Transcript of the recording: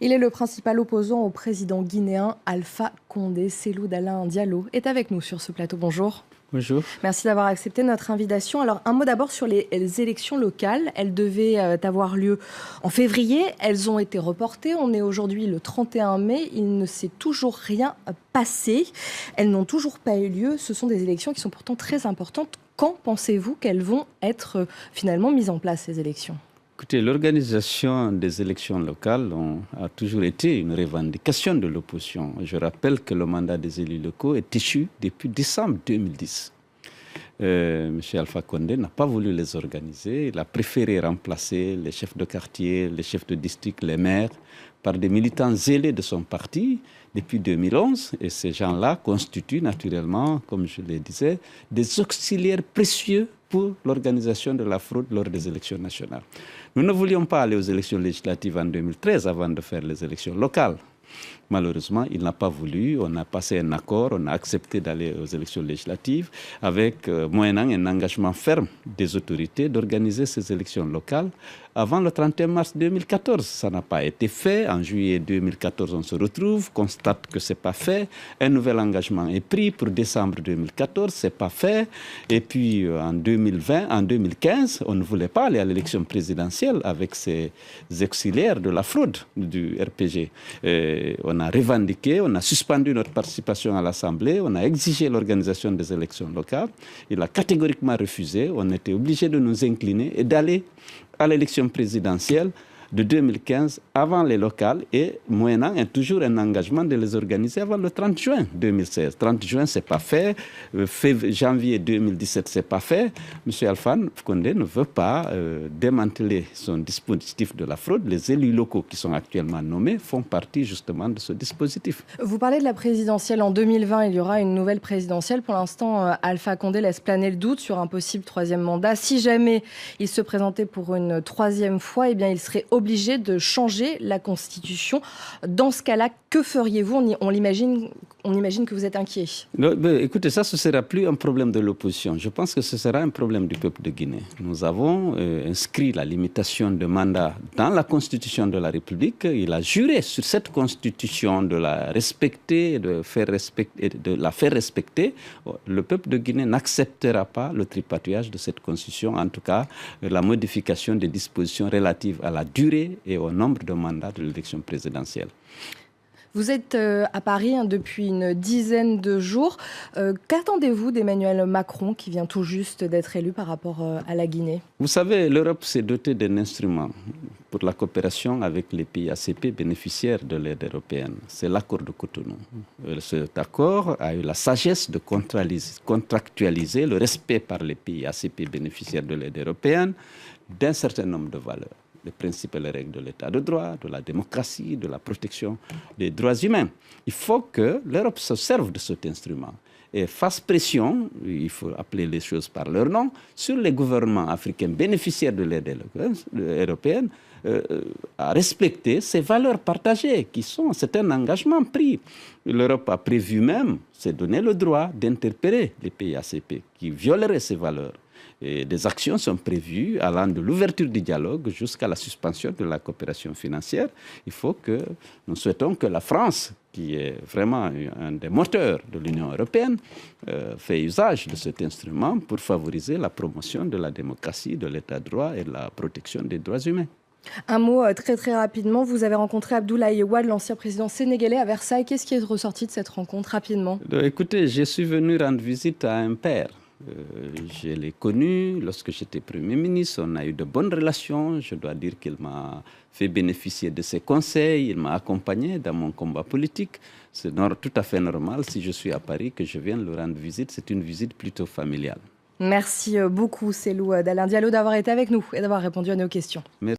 Il est le principal opposant au président guinéen Alpha Condé. Cellou Dalein Diallo est avec nous sur ce plateau. Bonjour. Bonjour. Merci d'avoir accepté notre invitation. Alors, un mot d'abord sur les élections locales. Elles devaient avoir lieu en février. Elles ont été reportées. On est aujourd'hui le 31 mai. Il ne s'est toujours rien passé. Elles n'ont toujours pas eu lieu. Ce sont des élections qui sont pourtant très importantes. Quand pensez-vous qu'elles vont être finalement mises en place, ces élections ? Écoutez, l'organisation des élections locales a toujours été une revendication de l'opposition. Je rappelle que le mandat des élus locaux est issu depuis décembre 2010. M. Alpha Condé n'a pas voulu les organiser. Il a préféré remplacer les chefs de quartier, les chefs de district, les maires, par des militants zélés de son parti depuis 2011. Et ces gens-là constituent naturellement, comme je le disais, des auxiliaires précieux pour l'organisation de la fraude lors des élections nationales. Nous ne voulions pas aller aux élections législatives en 2013 avant de faire les élections locales. Malheureusement, il n'a pas voulu. On a passé un accord, on a accepté d'aller aux élections législatives avec, moyennant un engagement ferme des autorités d'organiser ces élections locales avant le 31 mars 2014. Ça n'a pas été fait. En juillet 2014, on se retrouve, constate que ce n'est pas fait. Un nouvel engagement est pris pour décembre 2014, ce n'est pas fait. Et puis en 2015, on ne voulait pas aller à l'élection présidentielle avec ces auxiliaires de la fraude du RPG. On a revendiqué, on a suspendu notre participation à l'Assemblée, on a exigé l'organisation des élections locales. Il a catégoriquement refusé. On était obligé de nous incliner et d'aller à l'élection présidentielle de 2015 avant les locales et moyennant toujours un engagement de les organiser avant le 30 juin 2016. 30 juin, ce n'est pas fait. Janvier 2017, ce n'est pas fait. M. Alpha Condé ne veut pas démanteler son dispositif de la fraude. Les élus locaux qui sont actuellement nommés font partie justement de ce dispositif. Vous parlez de la présidentielle en 2020. Il y aura une nouvelle présidentielle. Pour l'instant, Alpha Condé laisse planer le doute sur un possible troisième mandat. Si jamais il se présentait pour une troisième fois, eh bien, il serait obligé de changer la Constitution. Dans ce cas-là, que feriez-vous ? On imagine que vous êtes inquiet. Écoutez, ça, ce ne sera plus un problème de l'opposition. Je pense que ce sera un problème du peuple de Guinée. Nous avons inscrit la limitation de mandat dans la Constitution de la République. Il a juré sur cette Constitution de la respecter, de la faire respecter. Le peuple de Guinée n'acceptera pas le tripatouillage de cette Constitution, en tout cas la modification des dispositions relatives à la durée et au nombre de mandats de l'élection présidentielle. Vous êtes à Paris depuis une dizaine de jours. Qu'attendez-vous d'Emmanuel Macron, qui vient tout juste d'être élu par rapport à la Guinée ? Vous savez, l'Europe s'est dotée d'un instrument pour la coopération avec les pays ACP bénéficiaires de l'aide européenne. C'est l'accord de Cotonou. Cet accord a eu la sagesse de contractualiser le respect par les pays ACP bénéficiaires de l'aide européenne d'un certain nombre de valeurs. Les principes et les règles de l'état de droit, de la démocratie, de la protection des droits humains. Il faut que l'Europe se serve de cet instrument et fasse pression, il faut appeler les choses par leur nom, sur les gouvernements africains bénéficiaires de l'aide européenne à respecter ces valeurs partagées c'est un engagement pris. L'Europe a prévu même, s'est donné le droit d'interpeller les pays ACP qui violeraient ces valeurs. Et des actions sont prévues allant de l'ouverture du dialogue jusqu'à la suspension de la coopération financière. Nous souhaitons que la France, qui est vraiment un des moteurs de l'Union européenne, fait usage de cet instrument pour favoriser la promotion de la démocratie, de l'état de droit et de la protection des droits humains. Un mot très très rapidement. Vous avez rencontré Abdoulaye Wade, l'ancien président sénégalais, à Versailles. Qu'est-ce qui est ressorti de cette rencontre rapidement ? Écoutez, je suis venu rendre visite à un père. Je l'ai connu lorsque j'étais Premier ministre. On a eu de bonnes relations. Je dois dire qu'il m'a fait bénéficier de ses conseils. Il m'a accompagné dans mon combat politique. C'est tout à fait normal si je suis à Paris que je vienne le rendre visite. C'est une visite plutôt familiale. Merci beaucoup, Cellou Dalein Diallo, d'avoir été avec nous et d'avoir répondu à nos questions. Merci.